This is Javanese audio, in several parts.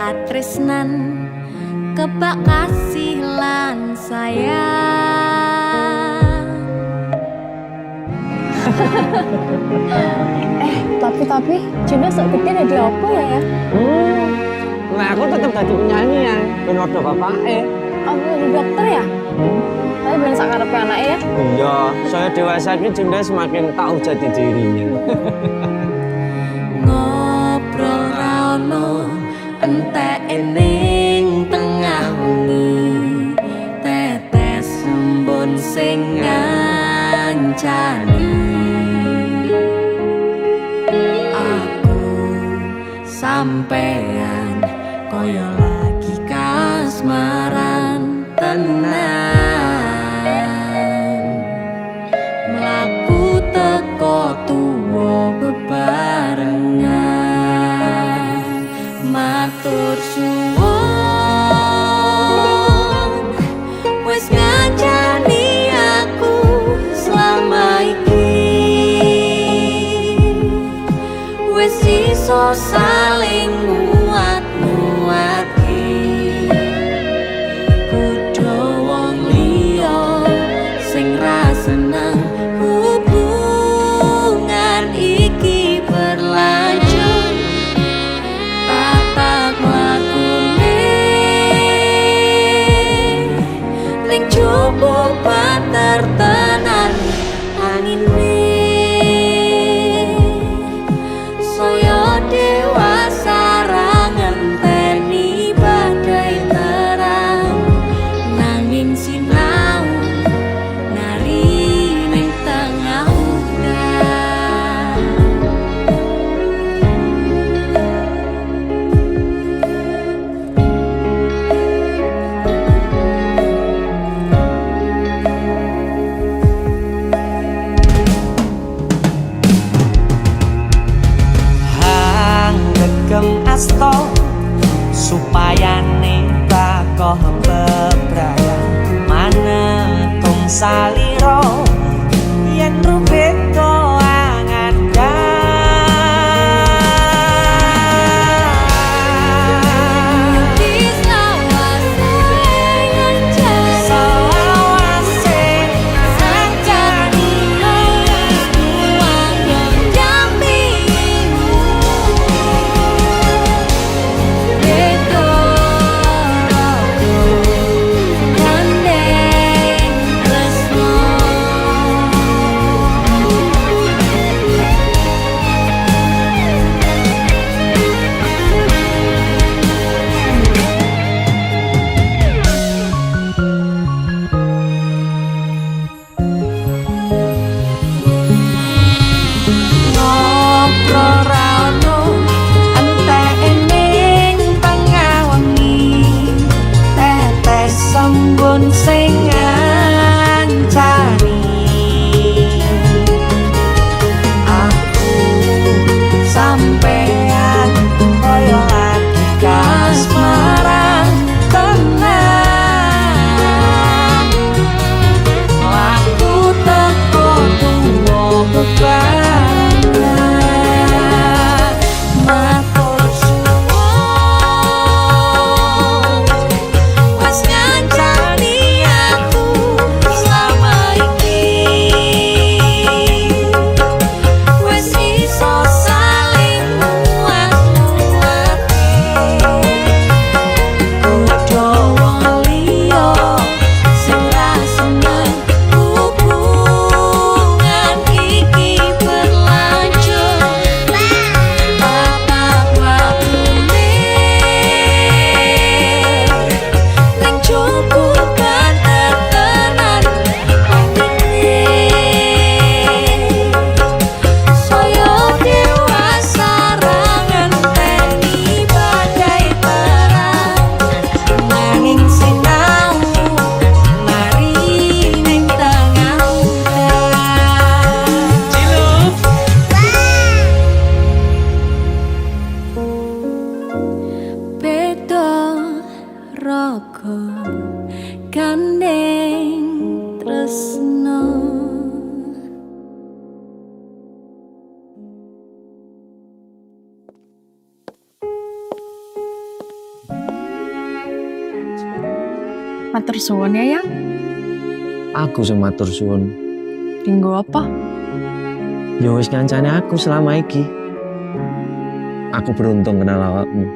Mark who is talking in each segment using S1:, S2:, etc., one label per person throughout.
S1: katresnan kebak kasih lan sayang.
S2: Tapi Juna sok gede jadi apa ya?
S3: Nah aku tetap jadi penyanyi ya, ben ordo bapake.
S2: Aku jadi dokter ya? Tapi belum sakarepe anaknya ya?
S3: Iya, saya dewasa ini Junda semakin tahu jati dirinya.
S1: Ngobrol rano entek ning tengah wengi, tetes embun sing ngancani. Aku sampean koyo lagi kasmaran tenan. Mlaku teko tuwa bebarengan, matur suwun wis ngancani aku selama iki, wis iso saling nguat-nguatke. Kudu wong liya sing ra seneng hubungan iki berlanjut. Tatak lakune ning jupuk pater tenan angine, saya dewasa ra ngenteni badai terang, nanging sinau nari ning tengah udan.
S4: Hang degem asto supaya nembako bebrayan manetung saliro yen rubeda
S2: Matur suwun ya, Yang.
S3: Aku sing matur suwun.
S2: Dinggo apa?
S3: Ya wis kancane aku selama iki. Aku beruntung kenal awakmu.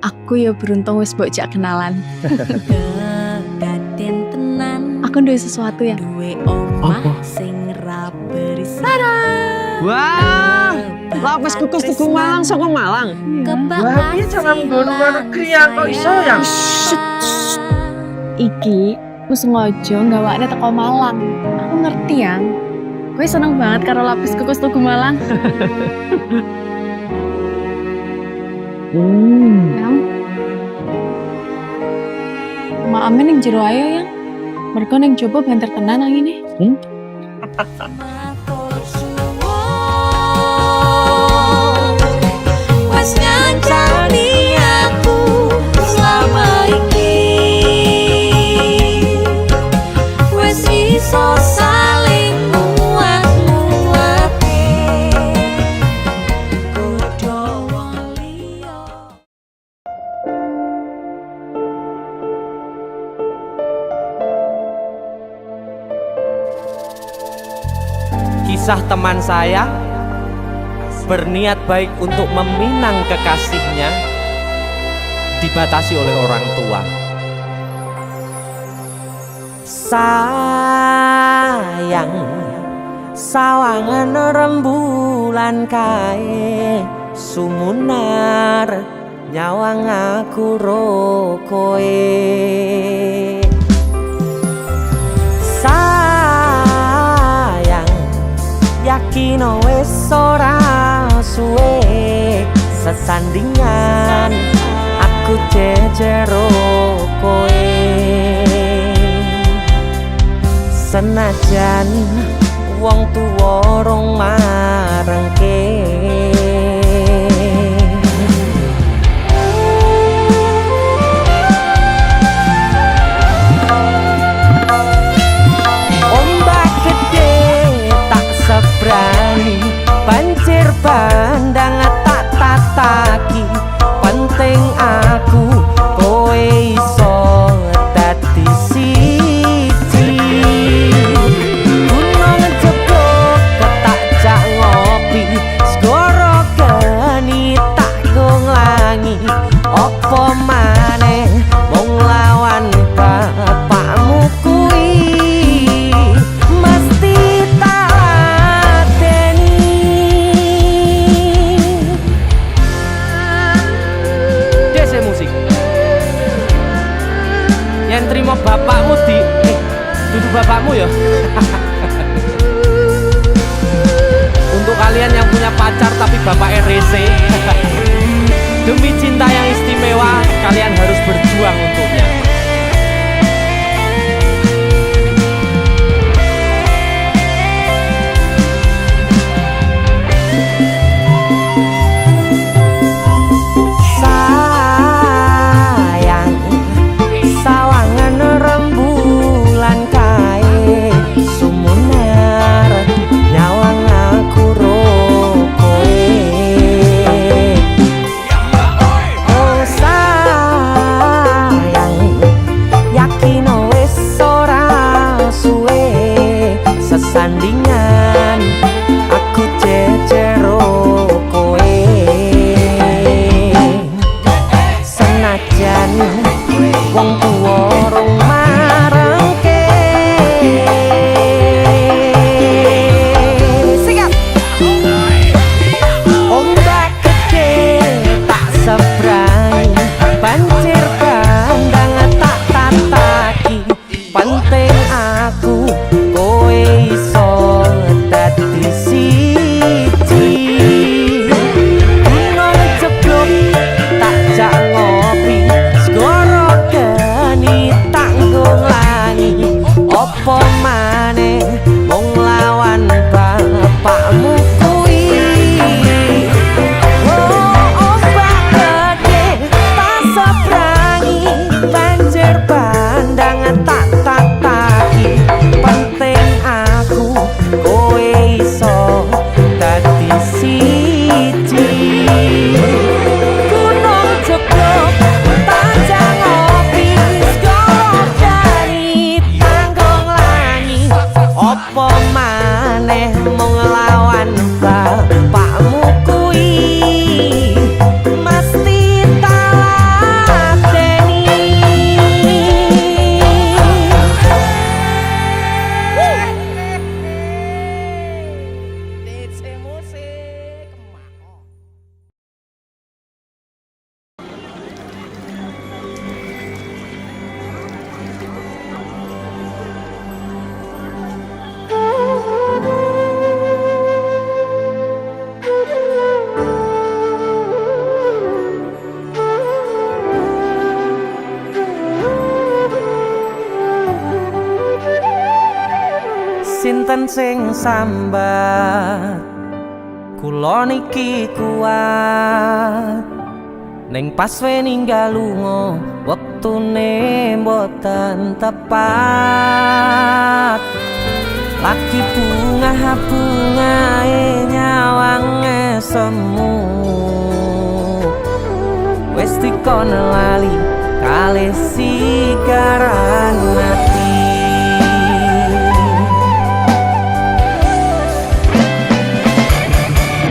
S2: Aku ya beruntung wis mbok jak kenalan.
S1: Kedaden tenan
S2: Aku duwe sesuatu ya.
S1: duwe omah
S3: Apa?
S1: sing ra berisi.
S3: Wah, lapis kukus Tugu Malang saka Malang.
S1: Wah,
S5: piye jangan nggono negeri ya, kok iso ya?
S2: Iki aku sengaja gawakne teko Malang. Aku ngerti Yang. Gue seneng banget karo lapis kukus Tugu Malang. Yang. Maame ning jero ayo Yang. Mergo ning jowo banter tenan angine.
S1: Matur suwun wis ngancani aku selama iki wis iso saling muat-muate kudu wong liya.
S4: Kisah teman saya berniat baik untuk meminang kekasihnya dibatasi oleh orang tua. Sayang, sawangan rembulan kae sumunar nyawang aku ro koe. Yakin wis ora suwe sesandingan aku jejero koe senajan wong tuwa rong marengke. Sebrani banjir bandang tak tataki penting aku kowe iso dadi siji gunung jebok ketak jak ngopi segoro geni tak nglangi opo maneh mung lawan bapakmu kuwi terima bapakmu duduk bapakmu ya. Untuk kalian yang punya pacar tapi bapaknya rese, demi cinta yang istimewa kalian harus berjuang untuknya. enten sing sambat kula niki kuat ning pas we ninggal lunga wektune mboten tepat lagi bungae nyawange semu wis dikon lali kalih sigaran ati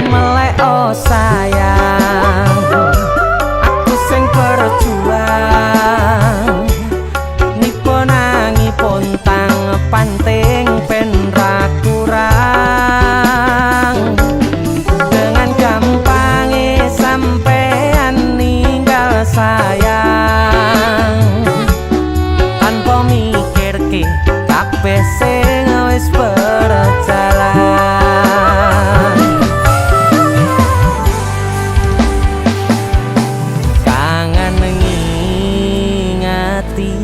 S4: melek oh sayang aku sing berjuang nipo nangipun tang panting ben ra kurang dengan gampangnya sampean ninggal sayang tanpa mikirke kabeh sing wis berjalan kangen ngingati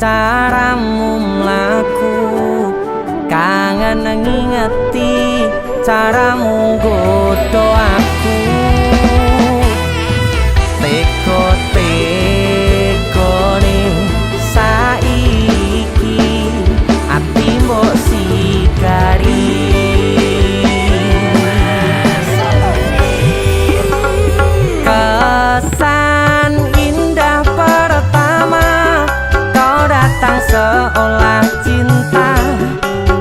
S4: caramu mlaku kangen ngingati caramu godho aku teko-tekone saiki ati mbok sikari kesan indah pertama kau datang seolah cinta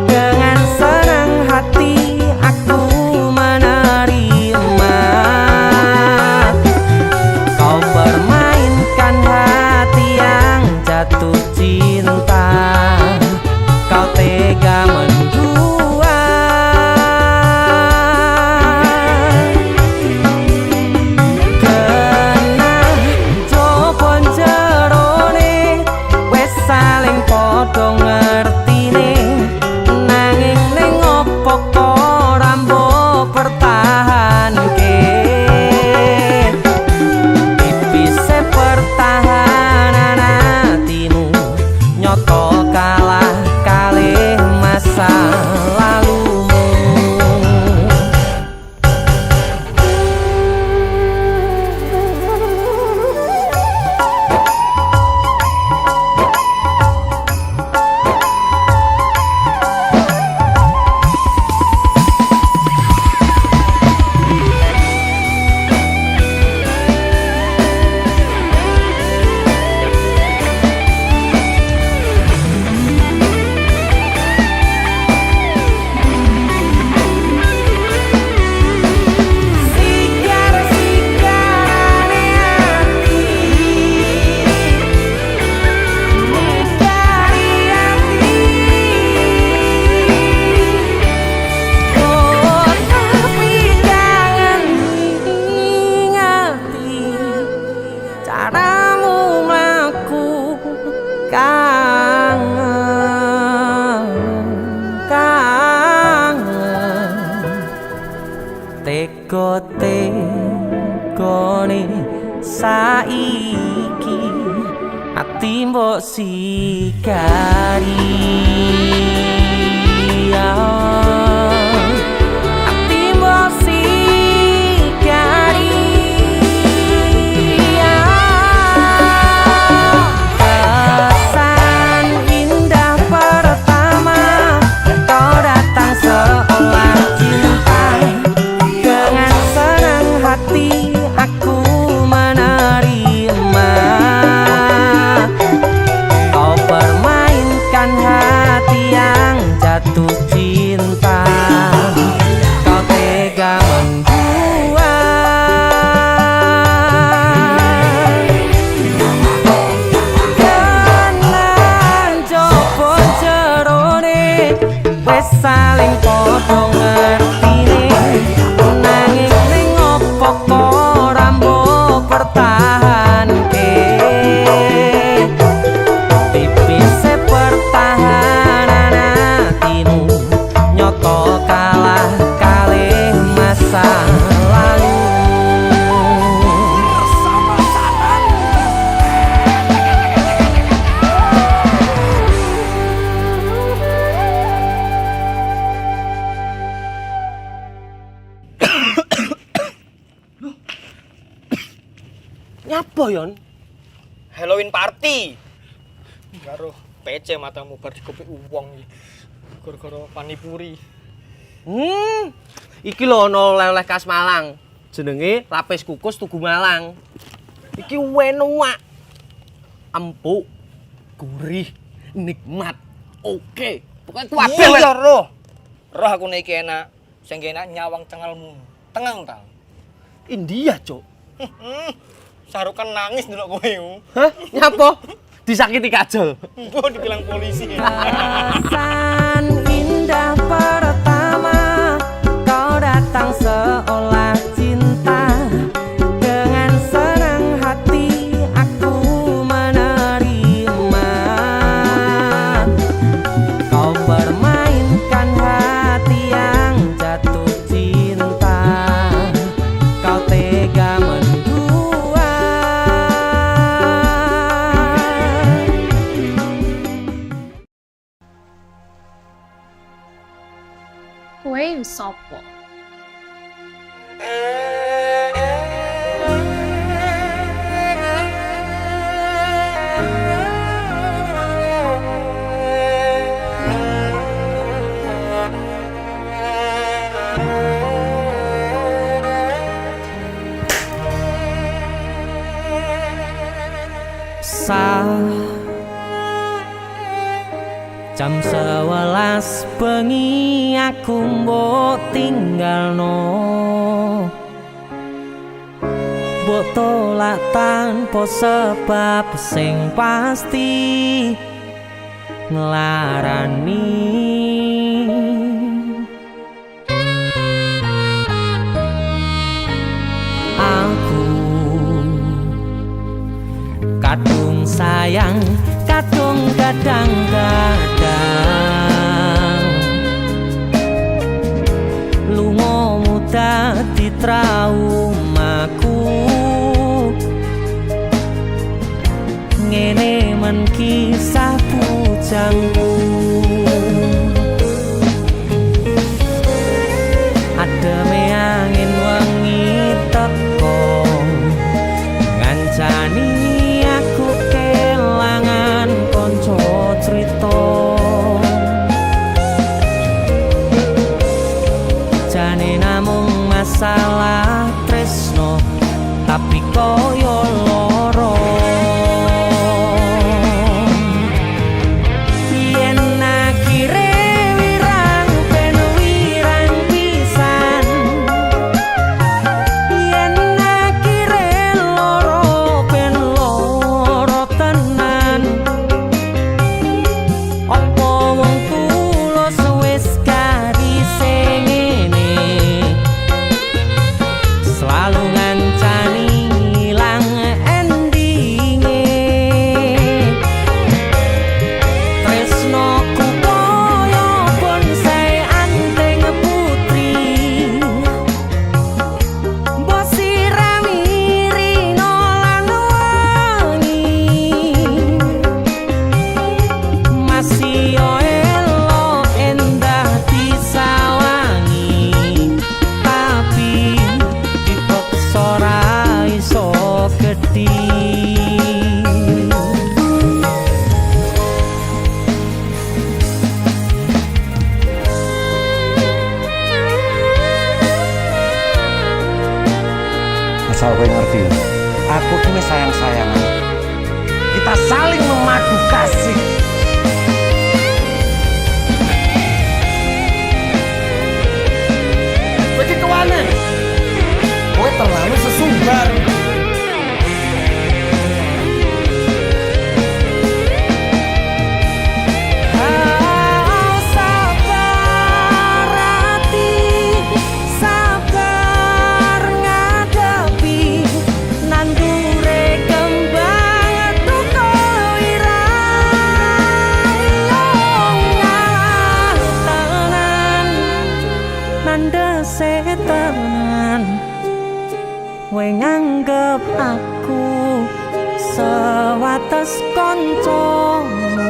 S4: dengan senang hati aku menerima kau permainkan hati yang jatuh cinta kau tega mendua kena jopon jerone wes saling podo ngertine nanging ning opo kok rambo pertahanke tipise pertahanan hatimu nyoto kalah kalih masa lalumu caramu mlaku kangen teko-tekone saiki ati mbok sikari ati mbok sikari kesan indah pertama kau datang seolah cinta dengan senang hati aku menerima kau permainkan hati yang jatuh cinta kau tega membuat kanan jopon jerone wes saling podo ngertine nanging ning opo kok rambo pertahanke tipise pertahanan hatimu nyoto kalah kalih masa lalu
S3: Nyapa yon?
S6: Halloween party. Karo PC matamu bar dikopi uwong iki. Gara-gara panipuri.
S3: Iki lho ana oleh-oleh khas Malang. Jenenge lapis kukus Tugu Malang. Iki enak. Empuk, gurih, nikmat. Oke. Pokoke kabeh
S6: Iya roh. Roh aku nek iki enak. Sing enak nyawang cengelmu. Tengang ta.
S3: India, Cuk.
S6: Sarukan nangis ndelok kowe.
S3: Hah? Nyapa? Disakiti kajol.
S6: Mbok dibilang polisi.
S4: Perasaan indah pertama kau datang seolah cinta. Dengan senang hati aku menerima. Kau permainkan hati yang jatuh cinta. Kau tega mendua.
S2: Kowe sopo?
S4: Jam 11 bengi aku mbok tinggalno. Mbok tolak tanpa sebab sing pasti nglarani. Aku kadung sayang, kadung kadang-kadang lungamu dadi traumaku. Ngene men kisah bujangku. Ademe angin wengi teko ngancani aku kelangan konco cerita. Jane namung masalah tresno tapi koyo loro. Yen akhire wirang ben wirang pisan. Yen akhire loro ben loro tenan. Apa wong tulus wis karise ngene. Selalu ngancani ilang endinge. Tresnoku koyo bonsai anting putri. Mbok sirami rino lan wangi. Masih yo elok endah disawangi. Tapi dipaksa ra iso gedhi.
S7: Asal kowe ngerti, aku kini sayang-sayangan. Kita saling memadu kasih. Pergi ke mana? Kowe terlalu sesumbar.
S4: Sabar hati, sabar ngadepi nandure kembang duka irang tenan nandese tenan. Kowe nganggep aku sewates koncomu.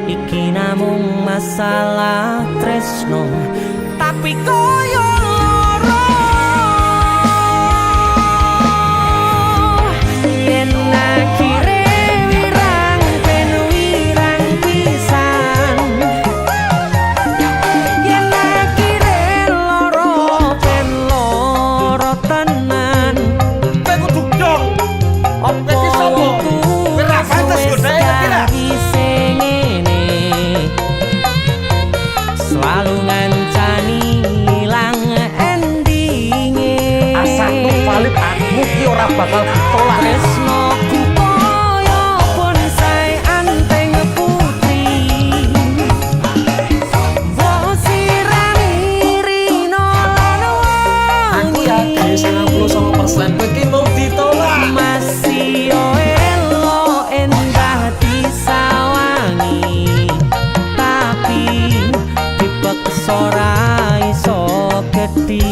S4: Iki namung masalah tresno tapi koyo loro. ora bakal ditolak.
S1: Tresnoku koyo bonsai anteng putri. Wosirani rino
S7: Aku yakin 99% kowe iki mau ditolak.
S1: masih elo endah disawangi, tapi dipeksa ora iso gedhi.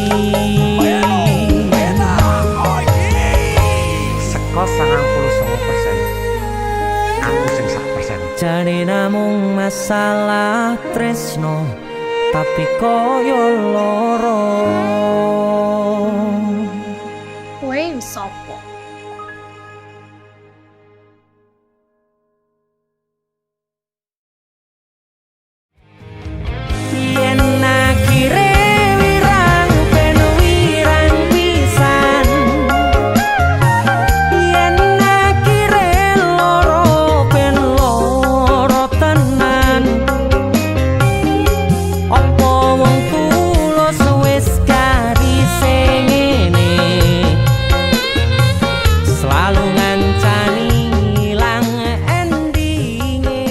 S4: Seko 99%. Aku sing 100%.
S1: Jane namung masalah tresno, tapi koyo loro.
S2: Kowe sopo?
S1: Yen akhire wirang ben wirang pisan, yen akhire loro ben loro tenan. Apa wong tulus wis garise ngene, selalu ngancani ilang endinge.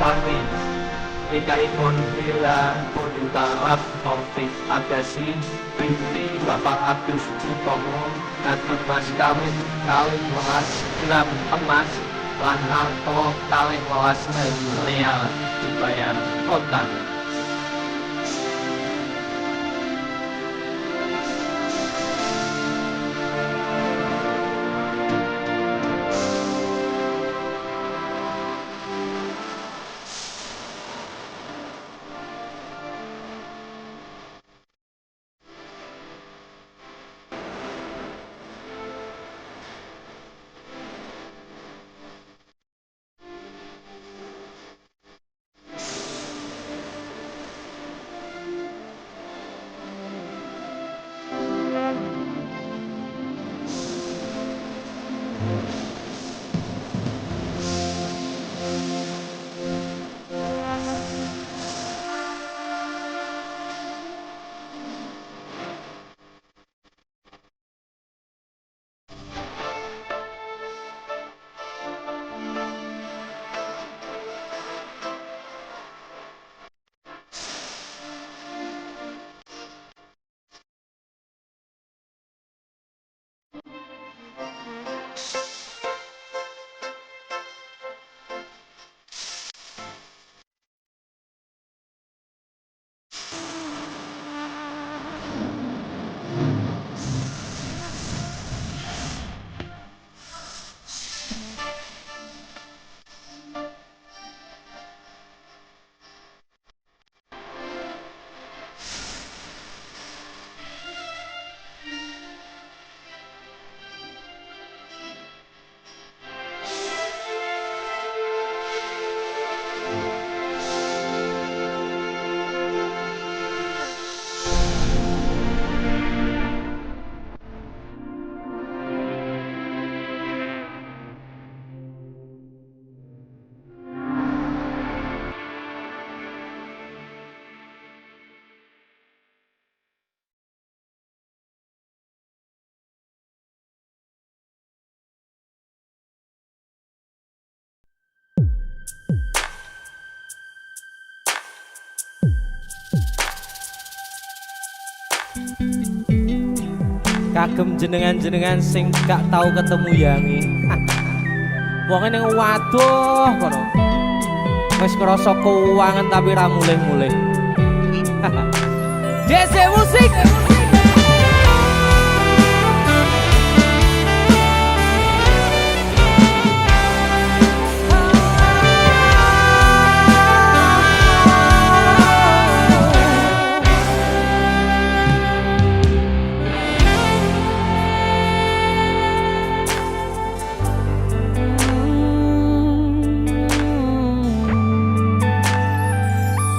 S8: kami Ikaipun bila Pudutarap Office Agasi Binti Bapak Agus Sutomo Natun Mas Kawin Kawin Walas Gelam Emas Lan Harto Kawin Walas Melial Dibayar Kota
S4: kagem jenengan-jenengan sing gak tau ketemu yangi. Wonge ning waduh kono. Wis krasa keuangan tapi ra mulih-mulih. DC musik.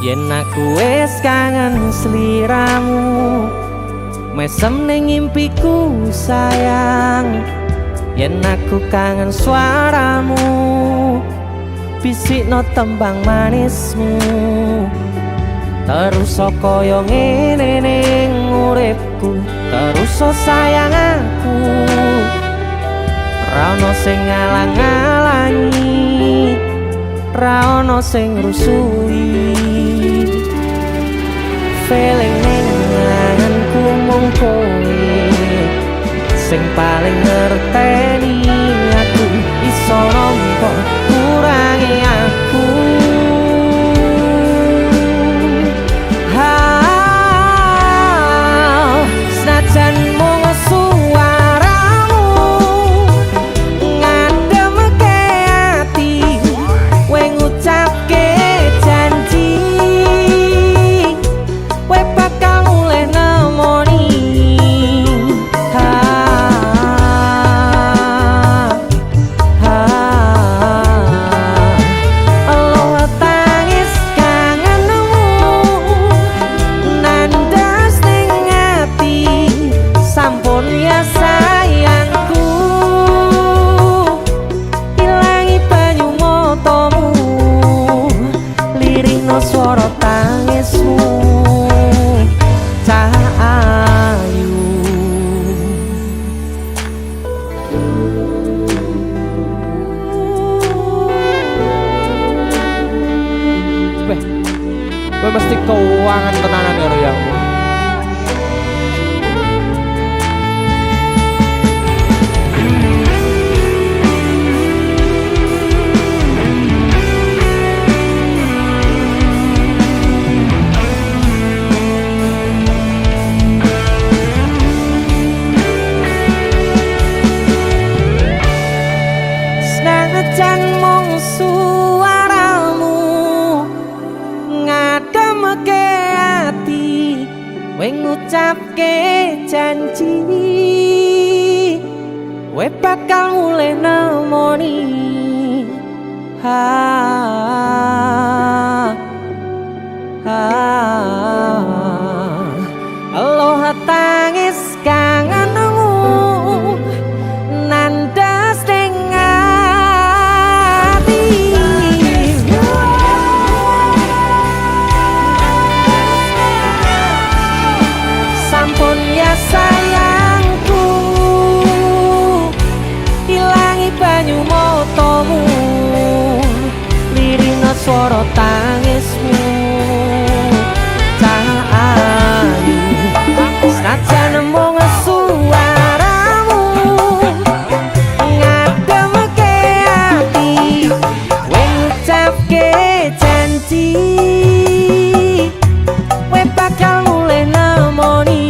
S1: Yen aku wis kangen sliramu, mesem ning impiku sayang. Yen aku kangen suaramu, bisikno tembang manismu. Terus kaya ngene ning uripku, terus sayang aku. Ra ono sing ngalang-alangi, ra ono sing rusui. Feeling ning anganku mung kowe sing paling ngerteni aku. Iso nampa kurangi aku. Senajan mung suaramu ngademke ati, kowe ngucapke janji kowe bakal mulih nemoni. Allah tangis kangenmu nandas ning ati, sampun ya sayangku. Ilangi banyu matamu, lirihno swara tangismu. Cahayu
S4: Weh, kowe mesti keuangan tenanan karo yangmu.
S1: senajan mung suaramu ngademke ati, kowe ngucapke janji kowe bakal mulih nemoni. Allah tangis kangenmu nandas ning ati, sampun ya sayangku. Ilangi banyu matamu, lirihno swara tangismu. Cahayu senajan mung suaramu ngademke ati, kowe ngucapke janji kowe bakal mulih nemoni.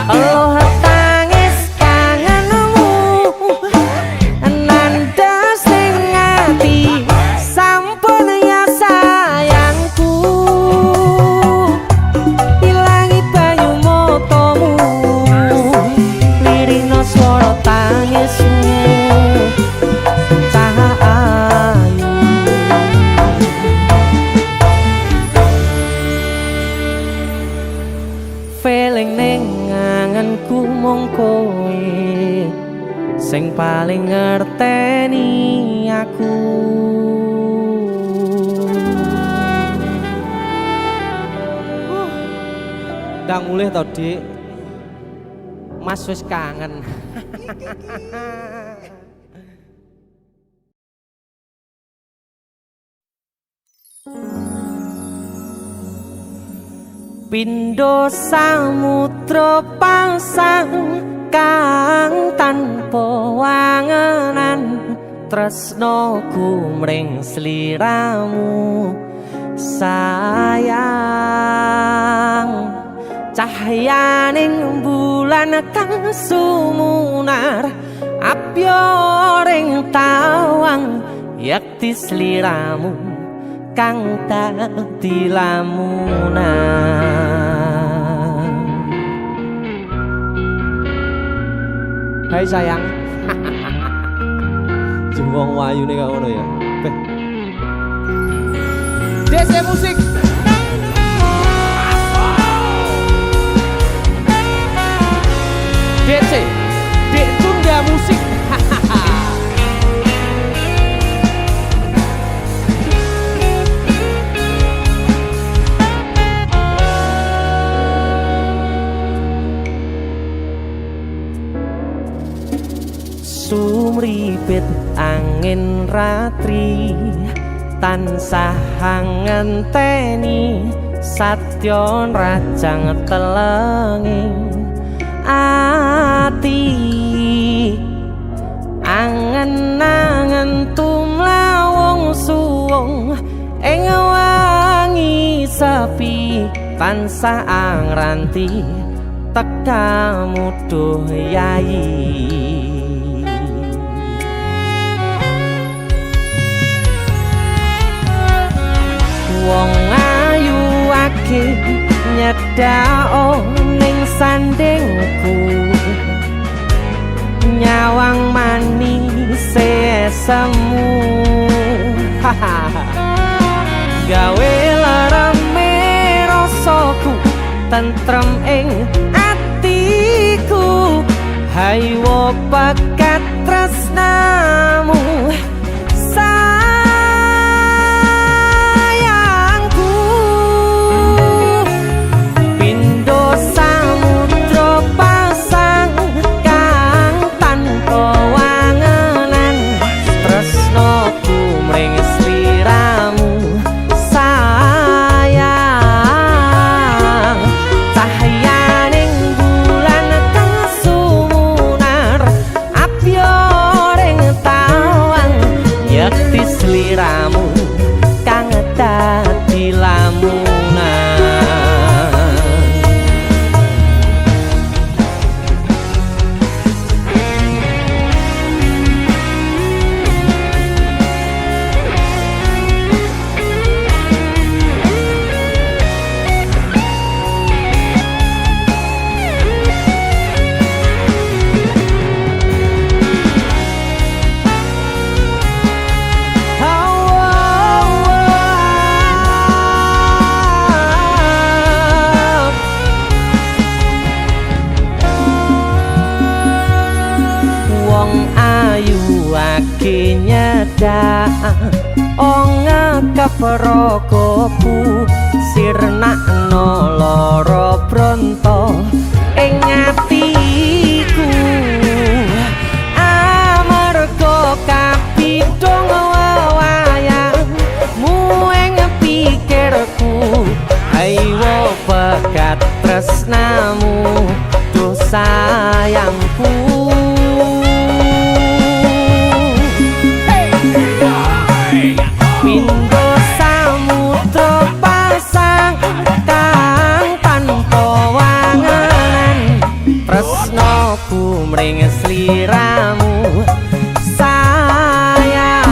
S1: Allah tangis kangenmu nandas ning ati, sampun ya sayangku. Ilangi banyu matamu, lirihno swara tangismu. Cahayu feeling ning anganku mung kowe sing paling ngerteni aku.
S4: Ndang mulih to, Dik. Mas wis kangen.
S1: Pindho samudra pasang kang tanpa wangenan tresnoku mring sliramu sayang cahyaning bulan kang sumunar apyoring tawang yakti sliramu kang dadi lamunan.
S4: Hai sayang. Jengwong wayu nih kak ngono ya. DC musik. DC, Dek Tunda Musik.
S1: Sumripit angin ratri tansah ngenteni satya rajang telengi ati angen-angen tumlawung suwung ing wangi sepi tansah angranti tekamu duh yayi. Wong ayu ake nyedhao ning sandingku nyawang manis semu gawe larame rasaku tentrem ing atiku haywo bakat tresnamu sliramu kang dadi lamunan. Wake nyedak onga kaprakopu sirnakno lara bronto ing atiku amarga kapidhong wayangmu ing pikirku aiwa bakat tresnamu duh sayangku. Pindho samudra pasang kang tanpa wangenan tresnoku mring sliramu sayang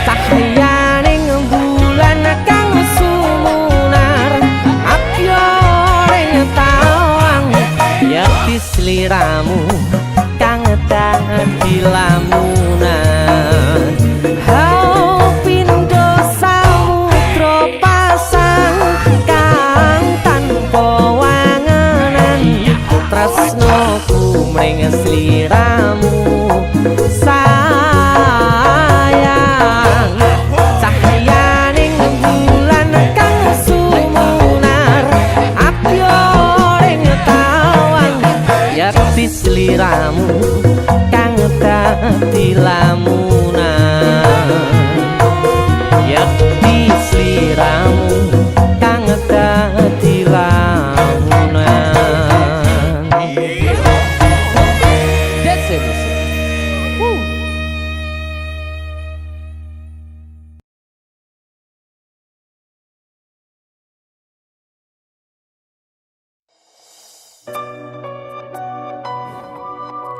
S1: cahyaning bulan kang sumunar apyoring tawang yakti sliramu kang dadi lamunan. Pindho samudra pasang kang tanpa wangenan tresnoku mring sliramu sayang cahyaning bulan kang sumunar apyoring tawang yakti sliramu kang dadi lamunan yakti sliramu kang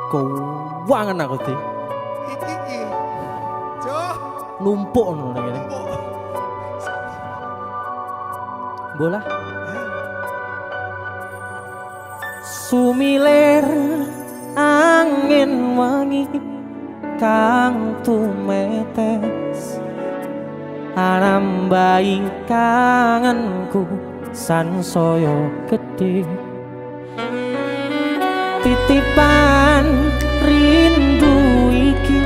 S4: Keuangan aku di numpuk ngono ngene. Bola
S1: Sumilir angin wangi kang tumetes arambai kangenku sansaya gedhe titipan rindu iki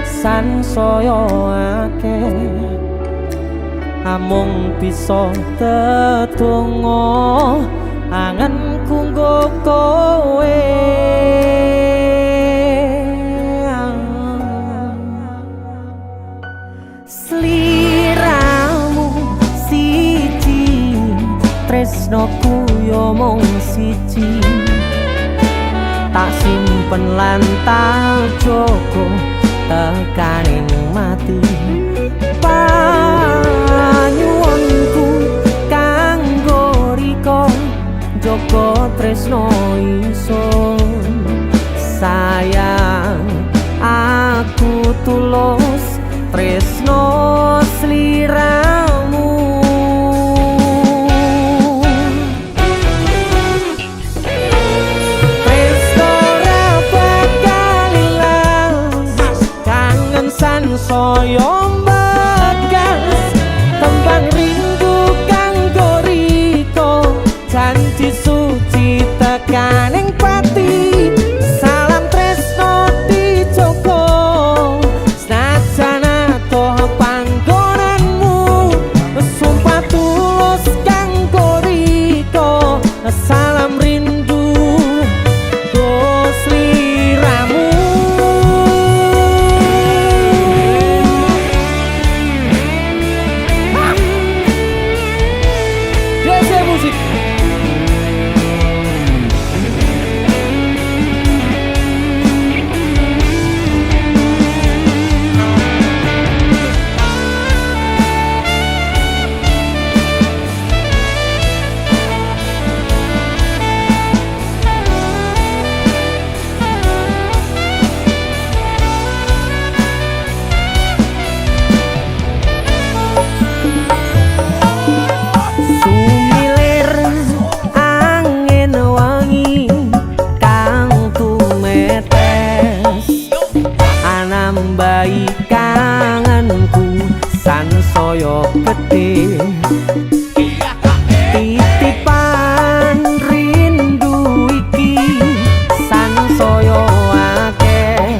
S1: sansaya akeh amung bisa tetunggo anganku nggo kowe sliramu siji tresnoku yo mung siji tak simpen lan tak joko tekaning mati panyuwunku kanggo riko joko tresno ingsun sayang aku tulus tresno sliramu tresno ra bakal ilang kangen sansaya mbegas tembang rindu kanggo riko janji suci tekaning pati salam tresno dijoko senajan atoh panggonanmu sumpah tulus kanggo riko salam rindu go sliramu musik nambahi kangenku sansaya gedhe titipan rindu iki sansaya akeh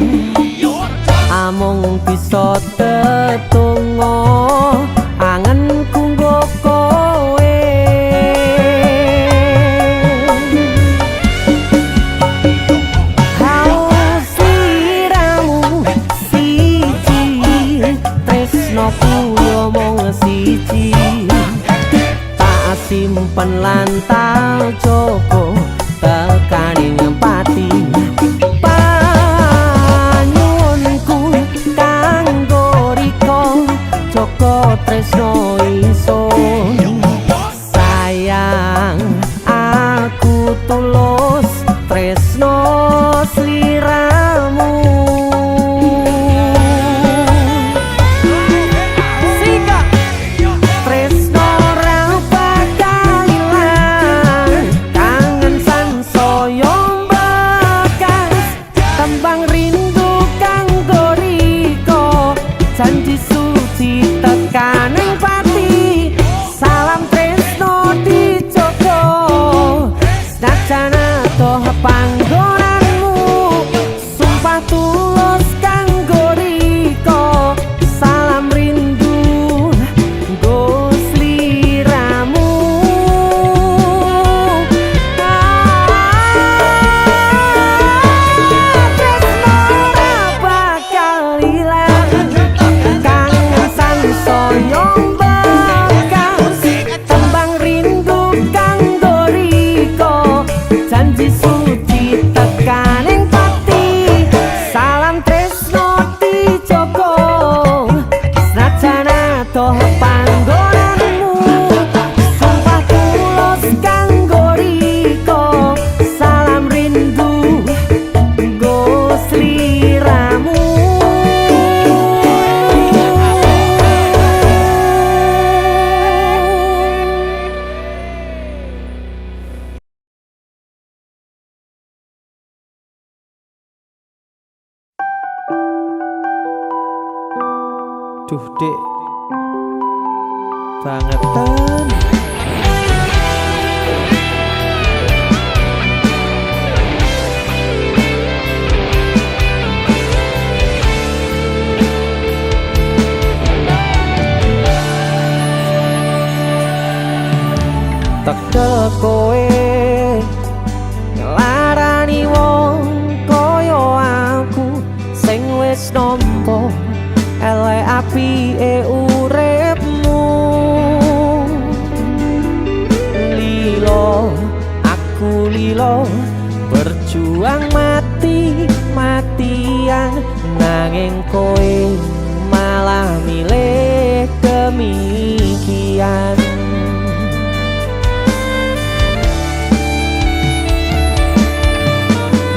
S1: amung bisa tetunggo angenku nggo kowe yo mung siji tak simpen lan tak joko tekaning pati panyuwunku kanggo riko joko tresno ingsun sayang aku tulus tresno sliramu janji suci tekaning pati salam tresno dijoko senajan atoh panggonanmu
S4: Duh dek, bangetan.
S1: Tekel kowe ngelarani wong koyo aku sing wis nampa elek apike uripmu. Lilo, aku lilo, berjuang mati-matian, nanging kowe malah milih demikian.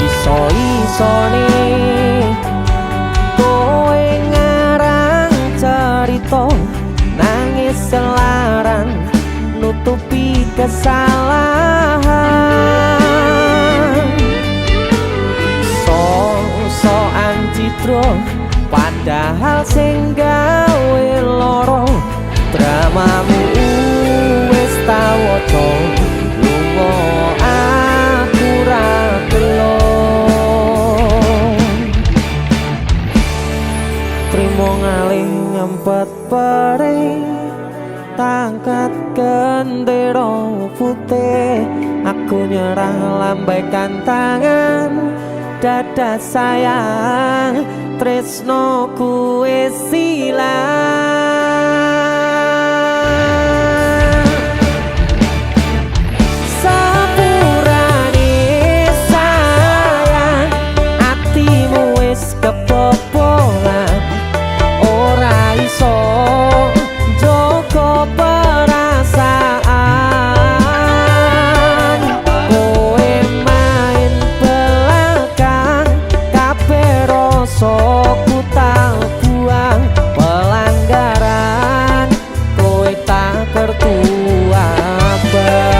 S1: Iso-isone kowe ngarang cerita, nangis selaran nutupi kesalahan. So-soan citro padahal sing gawe loro, dramamu wis tak waca, lunga aku ra gelo. Trimo ngalih ngempet perih, tangkat gendera putih, aku nyerah lambaikan tangan, dada sayang, tresnoku wis ilang. Sepurane sayang, atimu wis kebobolan, ora iso joko perasaan. Kowe main belakang, kabeh rasa ku tak buang, pelanggaran kowe tak kertu abang.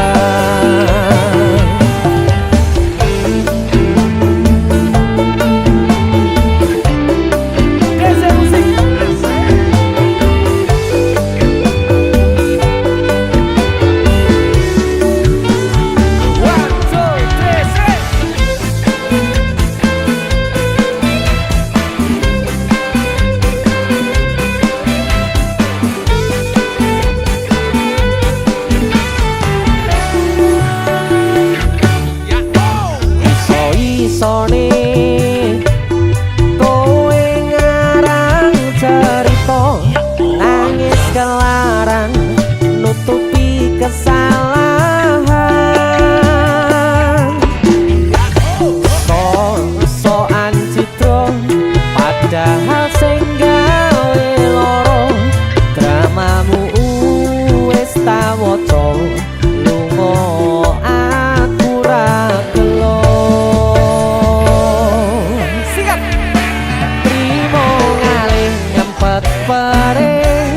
S1: Iso-isone kowe ngarang cerita, nangis kelaran nutupi kesalahan. So-soan citro padahal sing gawe loro, dramamu wis tak waca, lunga aku ra gelo. Trimo ngalih ngempet perih,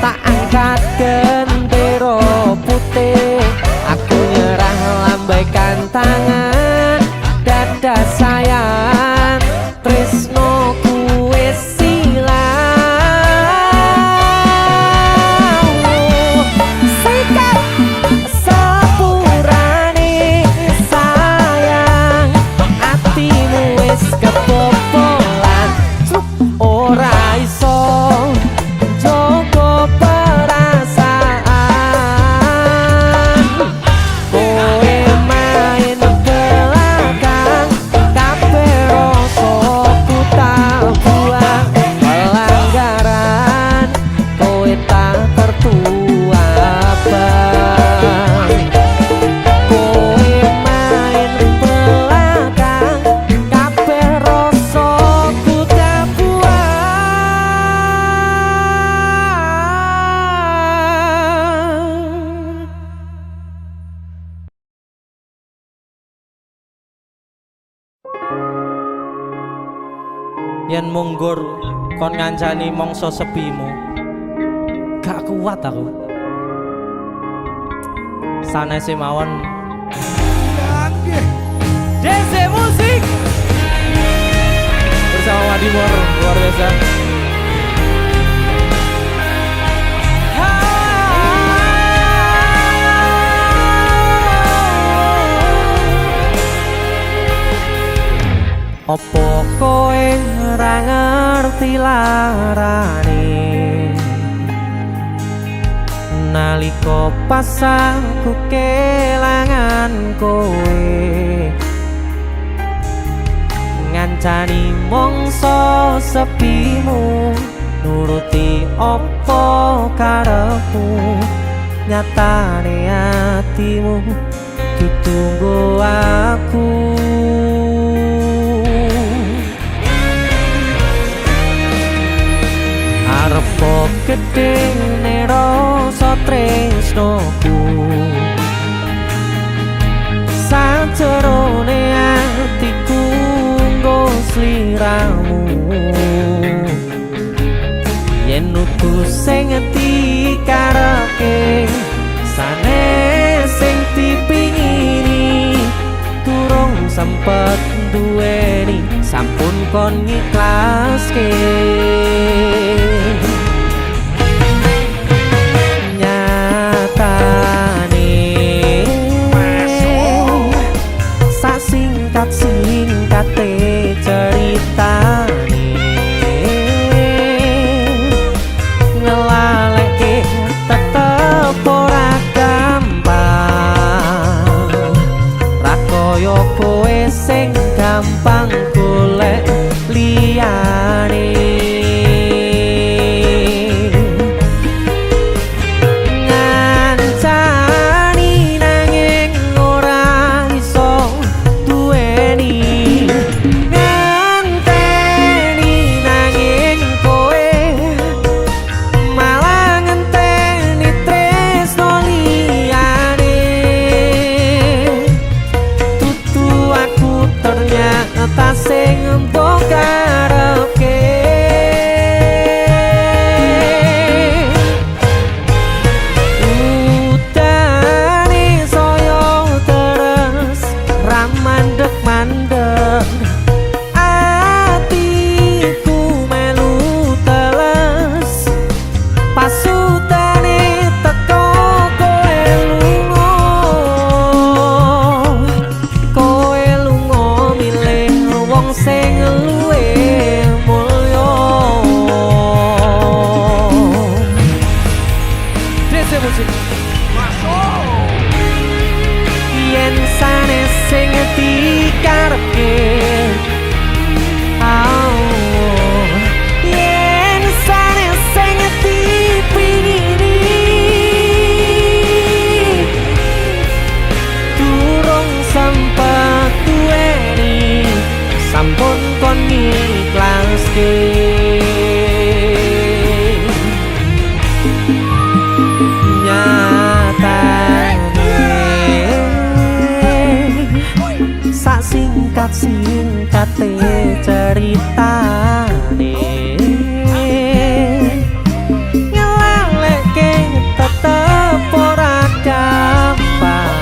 S1: tak angkat gendera putih, aku nyerah lambaikan tangan, dada sayang, tresnoku wis ilang. Sikap sepurane sayang, atimu wis kebobolan, ora iso joko perasaan. Kowe main belakang, kabeh rasa ku tak buang, pelanggaran kowe tak tertua abang. Kowe main belakang, kabeh rasa ku tak buang.
S4: Yen munggur kon ngancani mangsa sepimu, gak kuat aku. Sanese mawon DC Musik bersama Madimor luar biasa.
S1: Opo kowe ora ngerti larane nalika pas aku kelangan kowe ngancani mongso sepimu nuruti opo karepmu nyatane hatimu ditunggu aku arepo gedene rasa tresnoku sajerone atiku nggo sliramu yen utus sing dikarepke sanes sing dipingini durung sempet duweni sampun kon ngiklaske nyatane sasingkat-singkate ceritane ngelaleke tetep ora gampang ra koyo kowe sing gampang golek liyane ngancani nanging ora iso duweni ngenteni nanging kowe malah ngenteni tresno liyane tutu aku ternyata sing mbok karepke udane saya terus ra mandeg-mandeg atiku melu teles pasutane teko kowe lunga milih wong sing luwe mulya dese musik yen sanes sing dikarepke yen sanes sing dipingini durung sempet duweni sampun kon ngiklaske nyatane sak singkat-singkate ceritane ngelaleke tetep ora gampang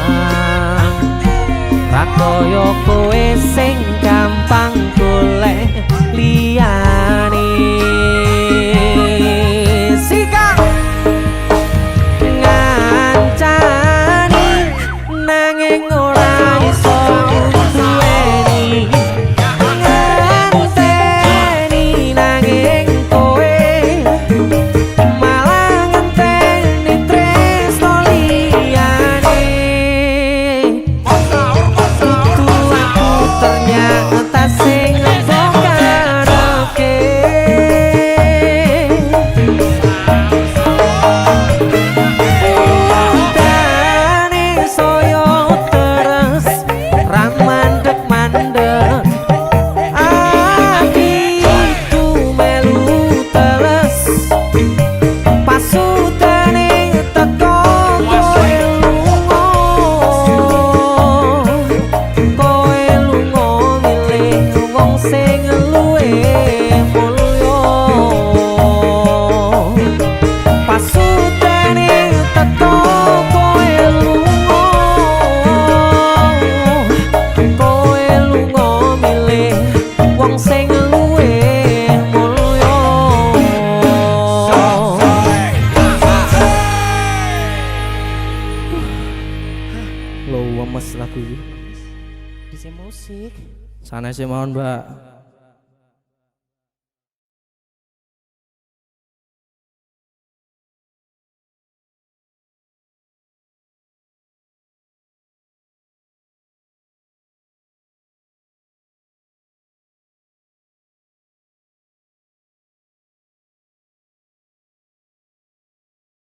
S1: ra koyo kowe sing gampang golek liyane sikap ngancani nanging ora iso duweni ngenteni nanging kowe malah ngenteni tresno liyane itu aku ternyata sing mbok karepke udane saya terus ra mandeg-mandeg atiku melu teles pasutane teko kowe lunga milih wong sing luwe mulya pasutane teko kowe lunga milih wong sing luwe mulya lo wemes lagu iki bisa musik
S4: Sanesé mawon, Mbak.